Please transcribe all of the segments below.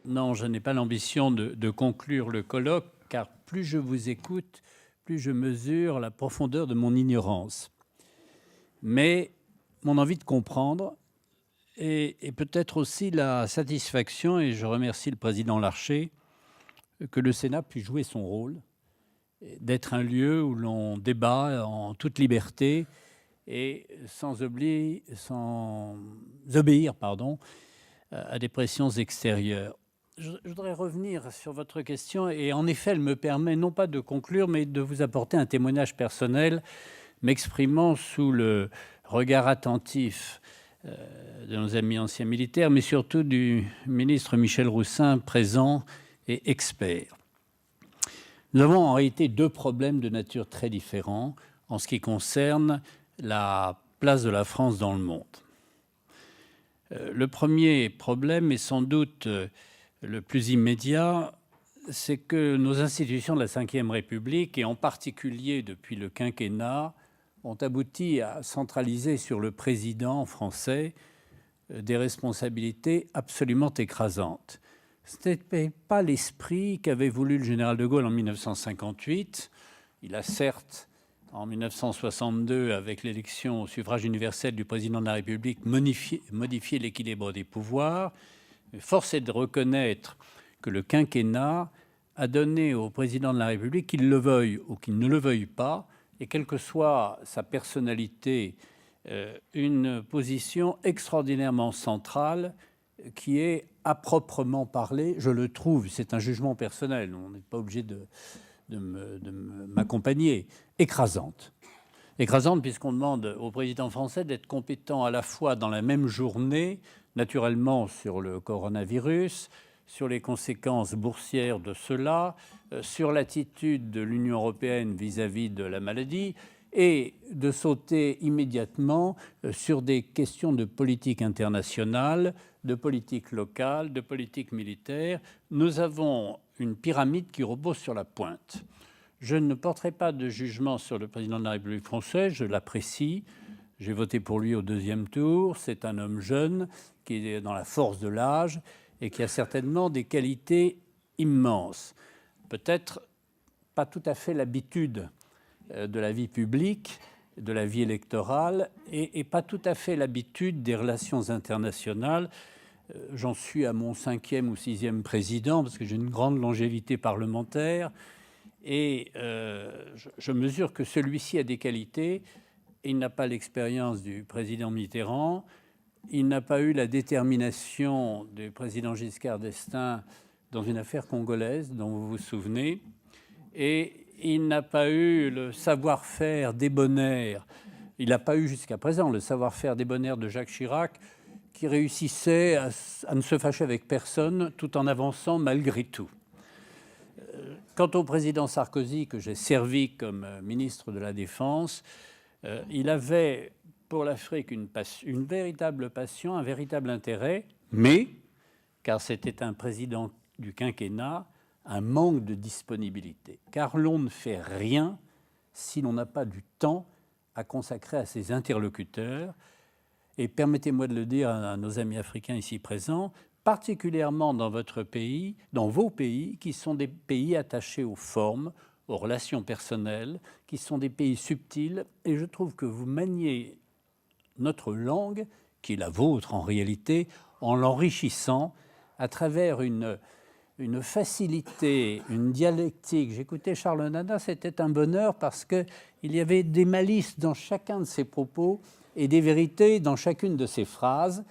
Non, je n'ai pas l'ambition de conclure le colloque, car plus je vous écoute, plus je mesure la profondeur de mon ignorance. Mais mon envie de comprendre et peut-être aussi la satisfaction, et je remercie le président Larcher, que le Sénat puisse jouer son rôle, d'être un lieu où l'on débat en toute liberté et sans obéir à des pressions extérieures. Je voudrais revenir sur votre question et en effet, elle me permet non pas de conclure, mais de vous apporter un témoignage personnel m'exprimant sous le regard attentif de nos amis anciens militaires, mais surtout du ministre Michel Roussin, présent et expert. Nous avons en réalité deux problèmes de nature très différents en ce qui concerne la place de la France dans le monde. Le premier problème est sans doute le plus immédiat, c'est que nos institutions de la Ve République, et en particulier depuis le quinquennat, ont abouti à centraliser sur le président français des responsabilités absolument écrasantes. Ce n'était pas l'esprit qu'avait voulu le général de Gaulle en 1958. Il a certes, en 1962, avec l'élection au suffrage universel du président de la République, modifié l'équilibre des pouvoirs. Mais force est de reconnaître que le quinquennat a donné au président de la République, qu'il le veuille ou qu'il ne le veuille pas, et quelle que soit sa personnalité, une position extraordinairement centrale qui est, à proprement parler, je le trouve, c'est un jugement personnel, on n'est pas obligé de m'accompagner, écrasante. Écrasante puisqu'on demande au président français d'être compétent à la fois dans la même journée, naturellement sur le coronavirus, sur les conséquences boursières de cela, sur l'attitude de l'Union européenne vis-à-vis de la maladie, et de sauter immédiatement sur des questions de politique internationale, de politique locale, de politique militaire. Nous avons une pyramide qui repose sur la pointe. Je ne porterai pas de jugement sur le président de la République française, je l'apprécie. J'ai voté pour lui au deuxième tour. C'est un homme jeune qui est dans la force de l'âge et qui a certainement des qualités immenses. Peut-être pas tout à fait l'habitude de la vie publique, de la vie électorale et pas tout à fait l'habitude des relations internationales. J'en suis à mon 5e ou 6e président parce que j'ai une grande longévité parlementaire et je mesure que celui-ci a des qualités. Il n'a pas l'expérience du président Mitterrand, il n'a pas eu la détermination du président Giscard d'Estaing dans une affaire congolaise dont vous vous souvenez, et il n'a pas eu le savoir-faire débonnaire, il n'a pas eu jusqu'à présent le savoir-faire débonnaire de Jacques Chirac, qui réussissait à ne se fâcher avec personne tout en avançant malgré tout. Quant au président Sarkozy, que j'ai servi comme ministre de la Défense, il avait pour l'Afrique une véritable passion, un véritable intérêt, mais, car c'était un président du quinquennat, un manque de disponibilité. Car l'on ne fait rien si l'on n'a pas du temps à consacrer à ses interlocuteurs. Et permettez-moi de le dire à nos amis africains ici présents, particulièrement dans votre pays, dans vos pays, qui sont des pays attachés aux formes, aux relations personnelles, qui sont des pays subtils. Et je trouve que vous maniez notre langue, qui est la vôtre en réalité, en l'enrichissant à travers une facilité, une dialectique. J'écoutais Charles Nana, c'était un bonheur parce qu'il y avait des malices dans chacun de ses propos et des vérités dans chacune de ses phrases.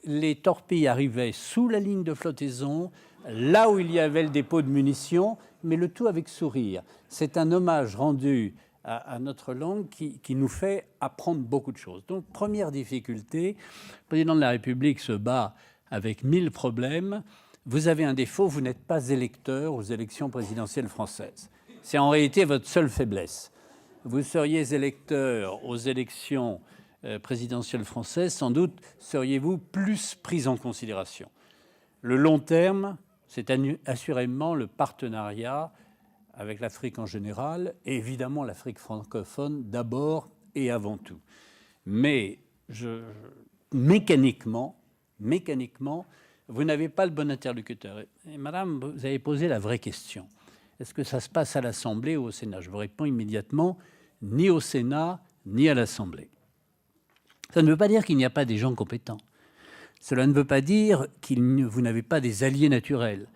Les torpilles arrivaient sous la ligne de flottaison, là où il y avait le dépôt de munitions, mais le tout avec sourire. C'est un hommage rendu à notre langue qui nous fait apprendre beaucoup de choses. Donc, première difficulté, le président de la République se bat avec 1000 problèmes. Vous avez un défaut, vous n'êtes pas électeur aux élections présidentielles françaises. C'est en réalité votre seule faiblesse. Vous seriez électeur aux élections présidentielles françaises, sans doute seriez-vous plus pris en considération. Le long terme, c'est assurément le partenariat avec l'Afrique en général, et évidemment l'Afrique francophone d'abord et avant tout. Mais mécaniquement, vous n'avez pas le bon interlocuteur. Et madame, vous avez posé la vraie question. Est-ce que ça se passe à l'Assemblée ou au Sénat? Je vous réponds immédiatement, ni au Sénat, ni à l'Assemblée. Ça ne veut pas dire qu'il n'y a pas des gens compétents. Cela ne veut pas dire que vous n'avez pas des alliés naturels,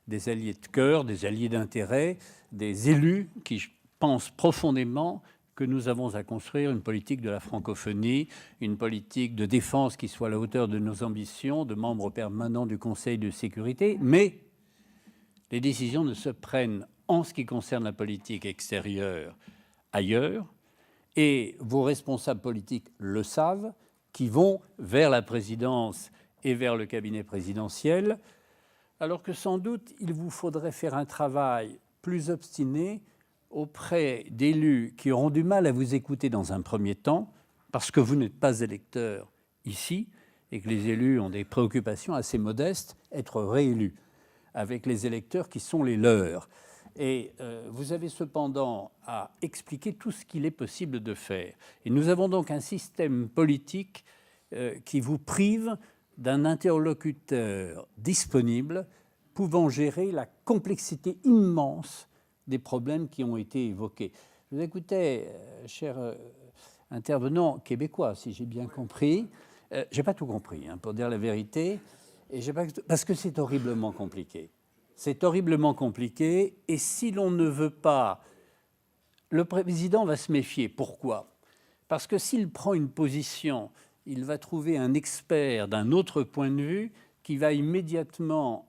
des alliés de cœur, des alliés d'intérêt, des élus qui pensent profondément que nous avons à construire une politique de la francophonie, une politique de défense qui soit à la hauteur de nos ambitions, de membres permanents du Conseil de sécurité, mais les décisions ne se prennent en ce qui concerne la politique extérieure ailleurs, et vos responsables politiques le savent, qui vont vers la présidence et vers le cabinet présidentiel, alors que sans doute il vous faudrait faire un travail plus obstiné auprès d'élus qui auront du mal à vous écouter dans un premier temps, parce que vous n'êtes pas électeur ici, et que les élus ont des préoccupations assez modestes, être réélus avec les électeurs qui sont les leurs. Et vous avez cependant à expliquer tout ce qu'il est possible de faire. Et nous avons donc un système politique qui vous prive d'un interlocuteur disponible pouvant gérer la complexité immense des problèmes qui ont été évoqués. Je vous écoutais, cher intervenant québécois, si j'ai bien compris. Je n'ai pas tout compris, hein, pour dire la vérité, et parce que c'est horriblement compliqué. C'est horriblement compliqué, et si l'on ne veut pas... Le président va se méfier. Pourquoi? Parce que s'il prend une position, il va trouver un expert d'un autre point de vue qui va immédiatement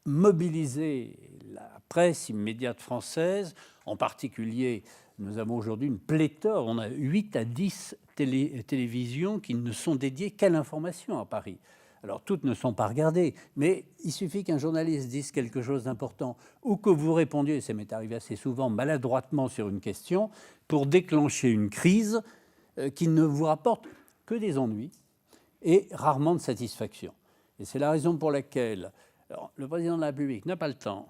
mobiliser la presse immédiate française. En particulier, nous avons aujourd'hui une pléthore, on a 8 à 10 télévisions qui ne sont dédiées qu'à l'information à Paris. Alors, toutes ne sont pas regardées, mais il suffit qu'un journaliste dise quelque chose d'important ou que vous répondiez, ça m'est arrivé assez souvent, maladroitement sur une question, pour déclencher une crise qui ne vous rapporte que des ennuis et rarement de satisfaction. Et c'est la raison pour laquelle le président de la République n'a pas le temps,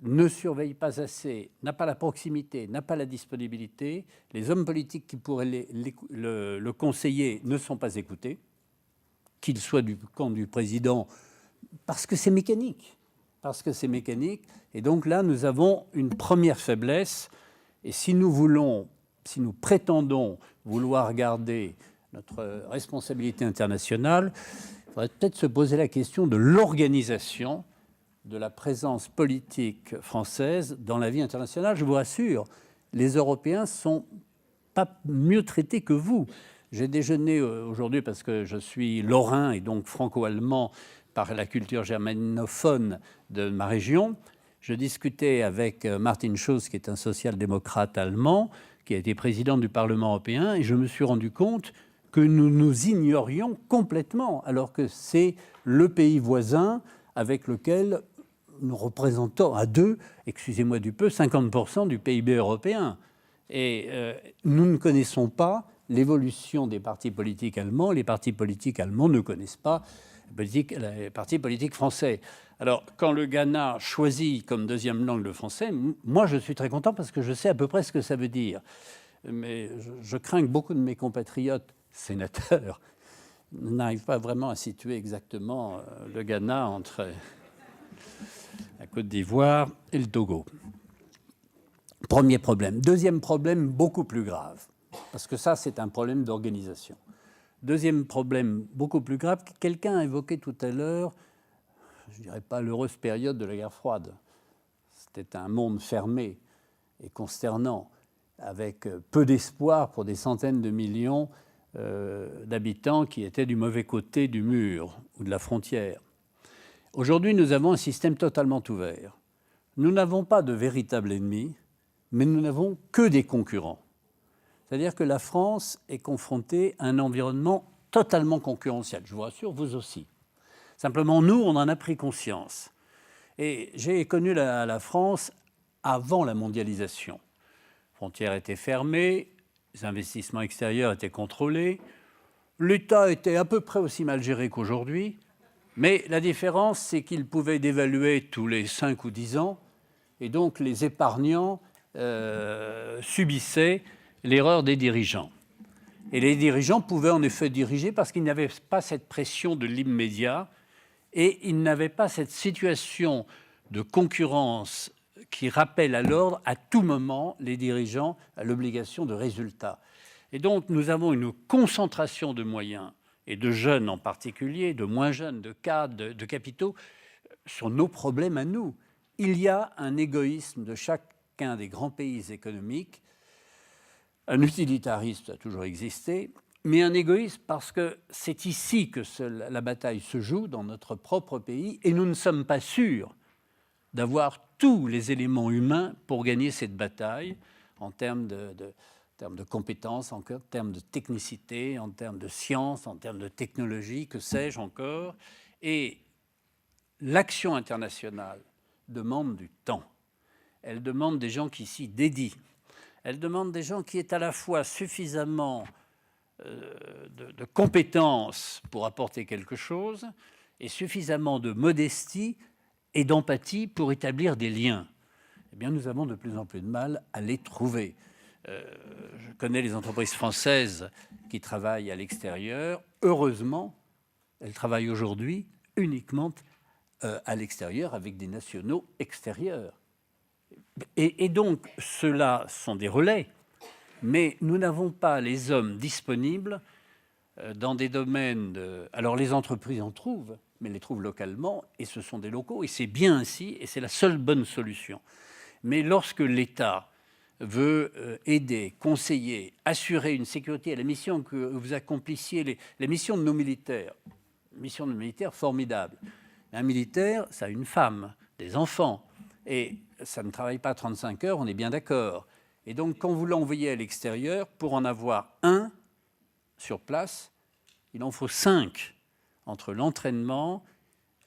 ne surveille pas assez, n'a pas la proximité, n'a pas la disponibilité. Les hommes politiques qui pourraient le conseiller ne sont pas écoutés, qu'il soit du camp du président, parce que c'est mécanique. Parce que c'est mécanique. Et donc là, nous avons une première faiblesse. Et si nous prétendons vouloir garder notre responsabilité internationale, il faudrait peut-être se poser la question de l'organisation de la présence politique française dans la vie internationale. Je vous rassure, les Européens ne sont pas mieux traités que vous. J'ai déjeuné aujourd'hui, parce que je suis lorrain et donc franco-allemand par la culture germanophone de ma région. Je discutais avec Martin Schulz, qui est un social-démocrate allemand, qui a été président du Parlement européen, et je me suis rendu compte que nous nous ignorions complètement, alors que c'est le pays voisin avec lequel nous représentons à deux, excusez-moi du peu, 50% du PIB européen. Et nous ne connaissons pas l'évolution des partis politiques allemands. Les partis politiques allemands ne connaissent pas les partis politiques français. Alors, quand le Ghana choisit comme deuxième langue le français, moi, je suis très content parce que je sais à peu près ce que ça veut dire. Mais je crains que beaucoup de mes compatriotes sénateurs n'arrivent pas vraiment à situer exactement le Ghana entre la Côte d'Ivoire et le Togo. Premier problème. Deuxième problème, beaucoup plus grave, parce que ça, c'est un problème d'organisation. Deuxième problème, beaucoup plus grave, quelqu'un a évoqué tout à l'heure, je ne dirais pas l'heureuse période de la guerre froide. C'était un monde fermé et consternant, avec peu d'espoir pour des centaines de millions d'habitants qui étaient du mauvais côté du mur ou de la frontière. Aujourd'hui, nous avons un système totalement ouvert. Nous n'avons pas de véritable ennemi, mais nous n'avons que des concurrents. C'est-à-dire que la France est confrontée à un environnement totalement concurrentiel. Je vous rassure, vous aussi. Simplement, nous, on en a pris conscience. Et j'ai connu la France avant la mondialisation. Les frontières étaient fermées, les investissements extérieurs étaient contrôlés, l'État était à peu près aussi mal géré qu'aujourd'hui, mais la différence, c'est qu'il pouvait dévaluer tous les 5 ou 10 ans, et donc les épargnants subissaient l'erreur des dirigeants. Et les dirigeants pouvaient en effet diriger parce qu'ils n'avaient pas cette pression de l'immédiat Et ils n'avaient pas cette situation de concurrence qui rappelle à l'ordre à tout moment les dirigeants à l'obligation de résultat. Et donc nous avons une concentration de moyens, et de jeunes en particulier, de moins jeunes, de cadres, de capitaux, sur nos problèmes à nous. Il y a un égoïsme de chacun des grands pays économiques, un utilitarisme, ça a toujours existé, mais un égoïsme parce que c'est ici que la bataille se joue, dans notre propre pays, et nous ne sommes pas sûrs d'avoir tous les éléments humains pour gagner cette bataille en termes de compétences, en termes de technicité, en termes de science, en termes de technologie, que sais-je encore. Et l'action internationale demande du temps. Elle demande des gens qui s'y dédient. Elle demande des gens qui aient à la fois suffisamment de compétences pour apporter quelque chose et suffisamment de modestie et d'empathie pour établir des liens. Eh bien, nous avons de plus en plus de mal à les trouver. Je connais les entreprises françaises qui travaillent à l'extérieur. Heureusement, elles travaillent aujourd'hui uniquement à l'extérieur avec des nationaux extérieurs. Et donc, ceux-là sont des relais, mais nous n'avons pas les hommes disponibles dans des domaines Alors, les entreprises en trouvent, mais elles les trouvent localement, et ce sont des locaux, et c'est bien ainsi, et c'est la seule bonne solution. Mais lorsque l'État veut aider, conseiller, assurer une sécurité à la mission que vous accomplissiez, les missions de nos militaires, mission de militaires formidable. Un militaire, ça a une femme, des enfants, et ça ne travaille pas 35 heures, on est bien d'accord. Et donc, quand vous l'envoyez à l'extérieur, pour en avoir un sur place, il en faut 5 entre l'entraînement,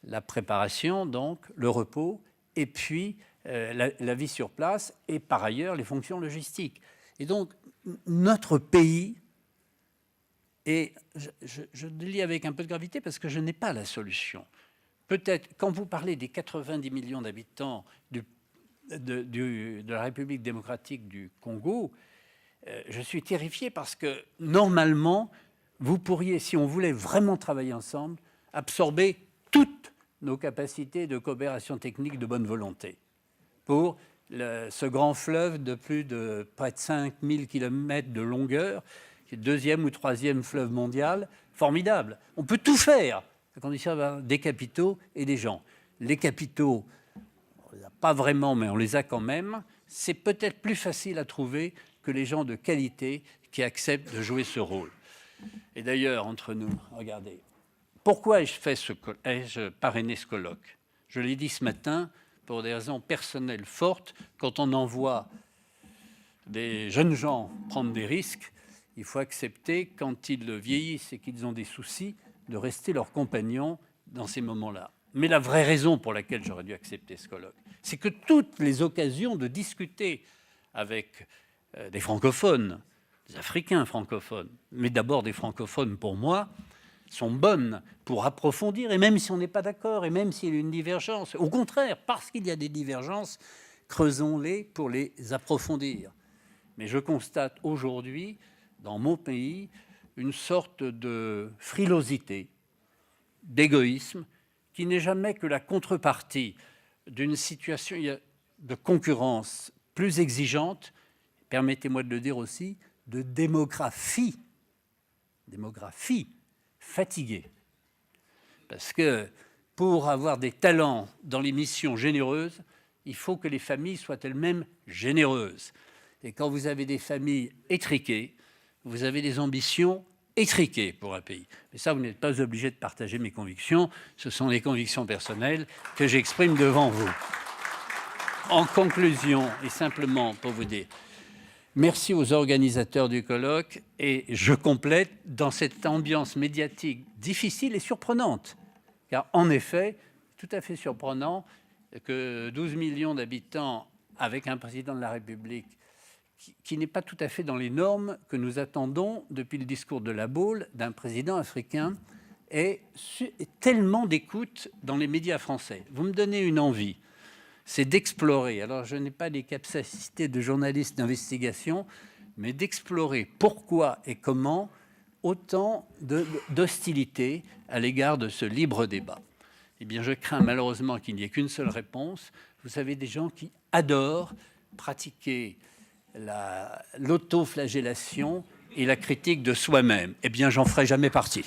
la préparation, donc le repos, et puis la vie sur place, et par ailleurs les fonctions logistiques. Et donc, notre pays, et je le lis avec un peu de gravité parce que je n'ai pas la solution. Peut-être, quand vous parlez des 90 millions d'habitants de la République démocratique du Congo, je suis terrifié parce que, normalement, vous pourriez, si on voulait vraiment travailler ensemble, absorber toutes nos capacités de coopération technique de bonne volonté pour ce grand fleuve de plus de près de 5000 km de longueur, qui est le deuxième ou troisième fleuve mondial, formidable. On peut tout faire, à condition d'avoir des capitaux et des gens. Les capitaux, on ne les a pas vraiment, mais on les a quand même. C'est peut-être plus facile à trouver que les gens de qualité qui acceptent de jouer ce rôle. Et d'ailleurs, entre nous, regardez, pourquoi ai-je parrainé ce colloque? Je l'ai dit ce matin, pour des raisons personnelles fortes. Quand on envoie des jeunes gens prendre des risques, il faut accepter, quand ils vieillissent et qu'ils ont des soucis, de rester leurs compagnons dans ces moments-là. Mais la vraie raison pour laquelle j'aurais dû accepter ce colloque, c'est que toutes les occasions de discuter avec des francophones, des Africains francophones, mais d'abord des francophones pour moi, sont bonnes pour approfondir, et même si on n'est pas d'accord, et même s'il y a une divergence, au contraire, parce qu'il y a des divergences, creusons-les pour les approfondir. Mais je constate aujourd'hui, dans mon pays, une sorte de frilosité, d'égoïsme, qui n'est jamais que la contrepartie d'une situation de concurrence plus exigeante, permettez-moi de le dire aussi, de démographie fatiguée. Parce que pour avoir des talents dans les missions généreuses, il faut que les familles soient elles-mêmes généreuses. Et quand vous avez des familles étriquées, vous avez des ambitions étriquées pour un pays. Mais ça, vous n'êtes pas obligé de partager mes convictions. Ce sont les convictions personnelles que j'exprime devant vous. En conclusion, et simplement pour vous dire, merci aux organisateurs du colloque, et je complète dans cette ambiance médiatique difficile et surprenante. Car en effet, tout à fait surprenant que 12 millions d'habitants avec un président de la République qui n'est pas tout à fait dans les normes que nous attendons depuis le discours de La Baule d'un président africain, et tellement d'écoute dans les médias français. Vous me donnez une envie, c'est d'explorer. Alors, je n'ai pas les capacités de journaliste d'investigation, mais d'explorer pourquoi et comment autant d'hostilité à l'égard de ce libre débat. eh bien, je crains malheureusement qu'il n'y ait qu'une seule réponse. Vous savez, des gens qui adorent pratiquer l'autoflagellation et la critique de soi-même. Eh bien, j'en ferai jamais partie.